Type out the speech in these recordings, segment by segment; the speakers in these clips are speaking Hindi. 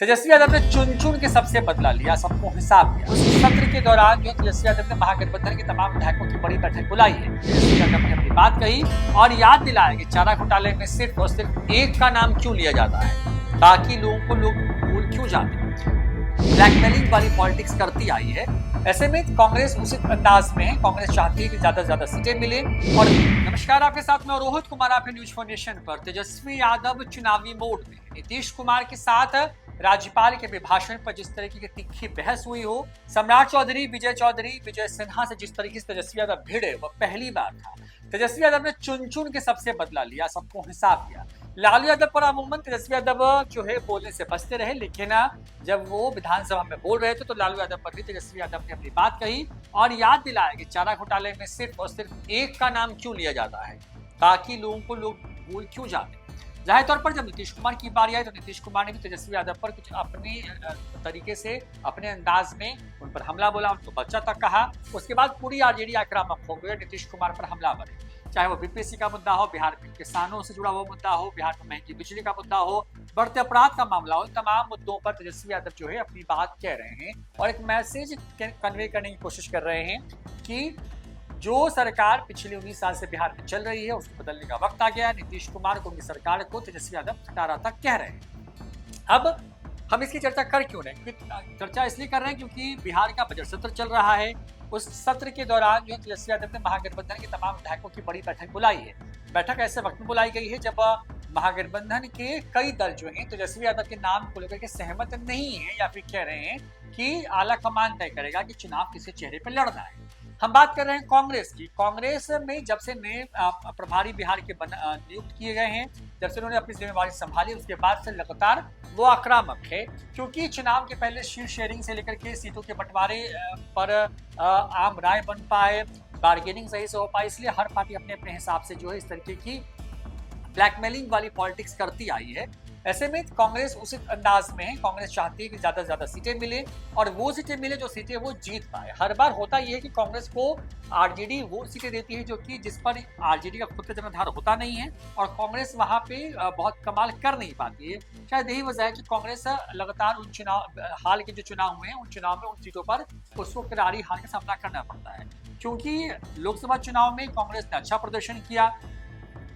तेजस्वी यादव ने चुन के सबसे बदला लिया, सबको हिसाब दिया। उस सत्र के दौरान जो तेजस्वी यादव ने महागठबंधन के तमाम विधायकों की बड़ी बैठक बुलाई है। तेजस्वी यादव ने अपनी बात कही और याद दिलाया कि चारा घोटाले में सिर्फ और सिर्फ एक का नाम क्यों लिया जाता है, बाकी लोगों को लोग भूल क्यों जाते हैं। ब्लैकमेलिंग वाली पॉलिटिक्स करती आई है। ऐसे में कांग्रेस उसी अंदाज में है। कांग्रेस चाहती है कि ज्यादा से ज्यादा सीटें मिले। और नमस्कार, आपके साथ में रोहित कुमार, आपके न्यूज फाउंडेशन पर। तेजस्वी यादव चुनावी मोड में। नीतीश कुमार के साथ राज्यपाल के अभिभाषण पर जिस तरीके की तीखी बहस हुई हो, सम्राट चौधरी, विजय सिन्हा से जिस तरीके से तेजस्वी यादव भिड़े, वह पहली बार था। तेजस्वी यादव ने चुन के सबसे बदला लिया, सबको हिसाब दिया। लालू यादव पर अमूमन तेजस्वी यादव जो है बोलने से बचते रहे, लेकिन जब वो विधानसभा में बोल रहे थे तो लालू यादव पर भी तेजस्वी यादव ने अपनी बात कही और याद दिलाया कि चारा घोटाले में सिर्फ और सिर्फ एक का नाम क्यों लिया जाता है, बाकी लोगों को लोग भूल क्यों जाते। जाहिर तौर पर जब नीतीश कुमार की बारी आई तो नीतीश कुमार ने भी तेजस्वी यादव पर कुछ अपने तरीके से, अपने अंदाज में उन पर हमला बोला, उनको बच्चा तक कहा। उसके बाद पूरी आरजेडी आक्रामक हो गई, नीतीश कुमार पर हमला बने। चाहे वो बीपीएससी का मुद्दा हो, बिहार में किसानों से जुड़ा हुआ मुद्दा हो, बिहार में महंगी बिजली का मुद्दा हो, बढ़ते अपराध का मामला हो, तमाम मुद्दों पर तेजस्वी यादव जो है अपनी बात कह रहे हैं और एक मैसेज कन्वे करने की कोशिश कर रहे हैं कि जो सरकार पिछले 19 साल से बिहार में चल रही है उसको बदलने का वक्त आ गया। नीतीश कुमार को, उनकी सरकार को तेजस्वी यादव खटारा तक कह रहे हैं। अब हम इसकी चर्चा कर क्यों रहे हैं? चर्चा इसलिए कर रहे हैं क्योंकि बिहार का बजट सत्र चल रहा है। उस सत्र के दौरान जो तेजस्वी यादव ने महागठबंधन के तमाम विधायकों की बड़ी बैठक बुलाई है। बैठक ऐसे वक्त में बुलाई गई है जब महागठबंधन के कई दल जो हैं तेजस्वी यादव के नाम को लेकर के सहमत नहीं है या फिर कह रहे हैं कि आला कमान तय करेगा कि चुनाव किसी चेहरे पर लड़ना है। हम बात कर रहे हैं कांग्रेस की। कांग्रेस में जब से नए प्रभारी बिहार के नियुक्त किए गए हैं, जब से उन्होंने अपनी जिम्मेवारी संभाली, उसके बाद से लगातार वो आक्रामक है, क्योंकि चुनाव के पहले शीट शेयरिंग से लेकर के सीटों के बंटवारे पर आम राय बन पाए, बार्गेनिंग सही से हो पाए, इसलिए हर पार्टी अपने अपने हिसाब से जो है इस तरीके की ब्लैकमेलिंग वाली पॉलिटिक्स करती आई है। ऐसे में कांग्रेस उसी अंदाज में है। कांग्रेस चाहती है कि ज्यादा से ज्यादा सीटें मिले और वो सीटें मिले जो सीटें वो जीत पाए। हर बार होता यह है कि कांग्रेस को आरजेडी वो सीटें देती है जो कि जिस पर आरजेडी का खुद का जनाधार होता नहीं है और कांग्रेस वहां पे बहुत कमाल कर नहीं पाती है। शायद यही वजह है कि कांग्रेस लगातार उन चुनाव, हाल के जो चुनाव हुए हैं उन चुनाव में उन सीटों पर उसको करारी हार का सामना करना पड़ता है, क्योंकि लोकसभा चुनाव में कांग्रेस ने अच्छा प्रदर्शन किया,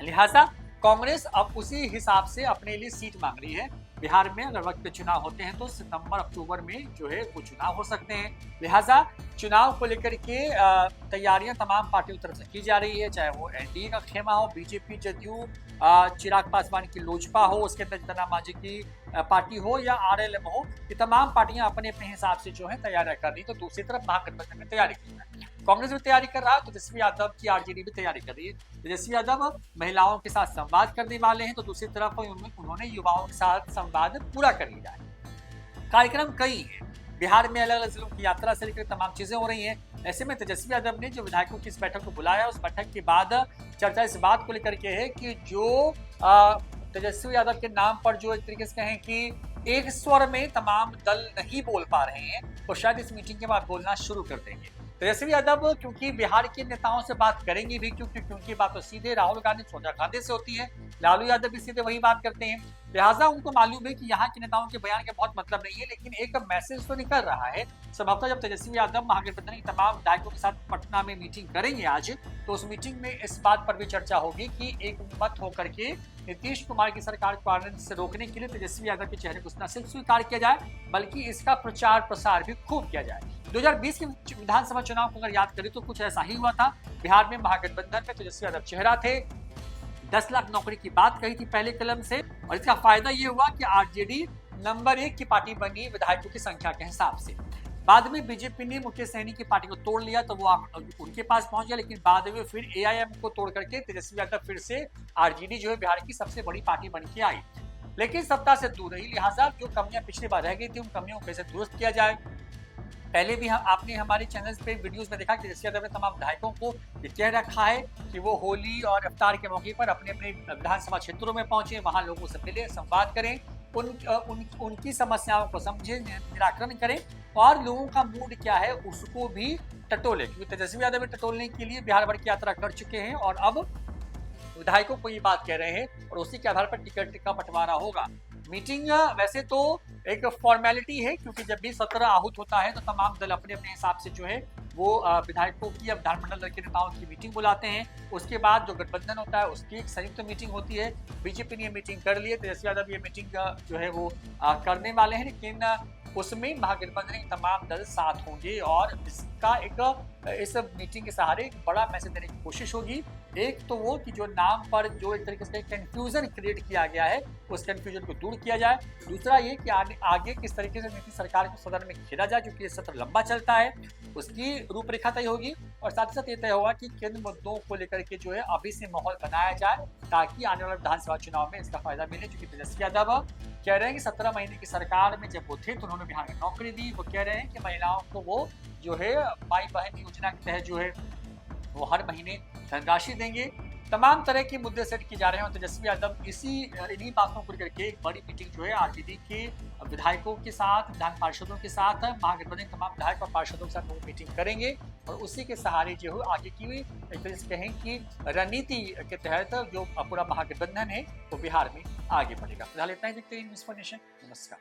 लिहाजा कांग्रेस अब उसी हिसाब से अपने लिए सीट मांग रही है। बिहार में अगर वक्त पे चुनाव होते हैं तो सितंबर अक्टूबर में जो है वो चुनाव हो सकते हैं, लिहाजा चुनाव को लेकर के तैयारियां तमाम पार्टियों की तरफ से की जा रही है। चाहे वो एनडीए का खेमा हो, बीजेपी, जदयू, चिराग पासवान की लोजपा हो, उसके अंदर जीतन राम मांझी की पार्टी हो या आरएलएम हो, ये तमाम पार्टियां अपने अपने हिसाब से जो है तैयारियां कर रही। तो दूसरी तरफ महागठबंधन में तैयारी कर रहा है, कांग्रेस भी तैयारी कर रहा है, तो तेजस्वी यादव की आरजेडी भी तैयारी कर रही है। तेजस्वी यादव महिलाओं के साथ संवाद करने वाले हैं, तो दूसरी तरफ उन्होंने युवाओं के साथ संवाद पूरा कर लिया है। कार्यक्रम कई हैं, बिहार में अलग अलग जिलों की यात्रा से लेकर तमाम चीजें हो रही हैं। ऐसे में तेजस्वी यादव ने जो विधायकों की इस बैठक को बुलाया, उस बैठक के बाद चर्चा इस बात को लेकर के है कि जो तेजस्वी यादव के नाम पर जो एक तरीके से कहें कि एक स्वर में तमाम दल नहीं बोल पा रहे हैं, तो शायद इस मीटिंग के बाद बोलना शुरू कर देंगे। तेजस्वी यादव क्योंकि बिहार के नेताओं से बात करेंगे भी, क्योंकि बात तो सीधे राहुल गांधी, सोनिया गांधी से होती है, लालू यादव भी सीधे वही बात करते हैं, लिहाजा उनको मालूम है कि यहाँ के नेताओं के बयान का बहुत मतलब नहीं है, लेकिन एक मैसेज तो निकल रहा है। संभवतः जब तेजस्वी यादव महागठबंधन के तमाम विधायकों के साथ पटना में मीटिंग करेंगे आज, तो उस मीटिंग में इस बात पर भी चर्चा होगी कि एक मत होकर के नीतीश कुमार की सरकार को आनंद से रोकने के लिए तेजस्वी यादव के चेहरे को न सिर्फ स्वीकार किया जाए, बल्कि इसका प्रचार प्रसार भी खूब किया जाए। 2020 के विधानसभा चुनाव को अगर याद करें तो कुछ ऐसा ही हुआ था। बिहार में महागठबंधन में तेजस्वी यादव चेहरा थे, 10 लाख नौकरी की बात कही थी पहले कलम से, और इसका फायदा ये हुआ कि आरजेडी नंबर 1 की पार्टी बनी विधायकों की संख्या के हिसाब से। बाद में बीजेपी ने मुकेश सहनी की पार्टी को तोड़ लिया तो वो उनके पास पहुंच गया, लेकिन बाद में फिर एआईएम को तोड़ करके तेजस्वी यादव फिर से आरजेडी जो है बिहार की सबसे बड़ी पार्टी बन के आई, लेकिन सत्ता से दूर रही। लिहाजा जो कमियां पिछली बार रह गई थी उन कमियों को कैसे दुरुस्त किया जाए। पहले भी आपने हमारे चैनल पे वीडियोस में देखा कि तेजस्वी यादव ने तमाम विधायकों को कह रखा है कि वो होली और इफ्तार के मौके पर अपने अपने विधानसभा क्षेत्रों में पहुंचे, वहां लोगों से मिले, संवाद करें, उनकी समस्याओं को समझे, निराकरण करें और लोगों का मूड क्या है उसको भी टटोले, क्योंकि तेजस्वी यादव टटोलने के लिए बिहार भर की यात्रा कर चुके हैं और अब विधायकों को ये बात कह रहे हैं और उसी के आधार पर टिकट का बंटवारा होगा। मीटिंग वैसे तो एक फॉर्मेलिटी है, क्योंकि जब भी सत्र आहूत होता है तो तमाम दल अपने अपने हिसाब से जो है वो विधायकों की या विधानमंडल दल के नेताओं की मीटिंग बुलाते हैं। उसके बाद जो गठबंधन होता है उसकी एक संयुक्त मीटिंग होती है। बीजेपी ने ये मीटिंग कर ली है, तेजस्वी यादव ये मीटिंग जो है वो करने वाले हैं, लेकिन उसमें महागठबंधन के तमाम दल साथ होंगे और इसका इस मीटिंग के सहारे एक बड़ा मैसेज देने की कोशिश होगी। एक तो वो कि जो नाम पर जो एक तरीके से कंफ्यूजन क्रिएट किया गया है उस कंफ्यूजन को दूर किया जाए। दूसरा ये कि आगे किस तरीके से नीतीश सरकार को सदन में खेला जाए, क्योंकि ये सत्र लंबा चलता है, उसकी रूपरेखा तय होगी। और साथ ही साथ ये तय होगा कि किन मुद्दों को लेकर के जो है अभी से माहौल बनाया जाए ताकि आने वाले विधानसभा चुनाव में इसका फायदा मिले। क्योंकि तेजस्वी यादव कह रहे हैं कि 17 महीने की सरकार में जब वो थे तो उन्होंने बिहार में नौकरी दी। वो कह रहे हैं कि महिलाओं को वो जो है माई बहन योजना के तहत जो है वो हर महीने धनराशि देंगे। तमाम तरह के मुद्दे सेट किए जा रहे हैं और तेजस्वी यादव इन्हीं बातों को लेकर के एक बड़ी मीटिंग जो है आरजेडी के विधायकों के साथ, विधान पार्षदों के साथ, महागठबंधन तमाम विधायक और पार्षदों के साथ वो मीटिंग करेंगे और उसी के सहारे जो है आगे की एक तरह से कहें कि रणनीति के तहत जो पूरा महागठबंधन है वो बिहार में आगे बढ़ेगा। फिलहाल इतना ही, देखते हैं न्यूज़ फॉर नेशन। नमस्कार।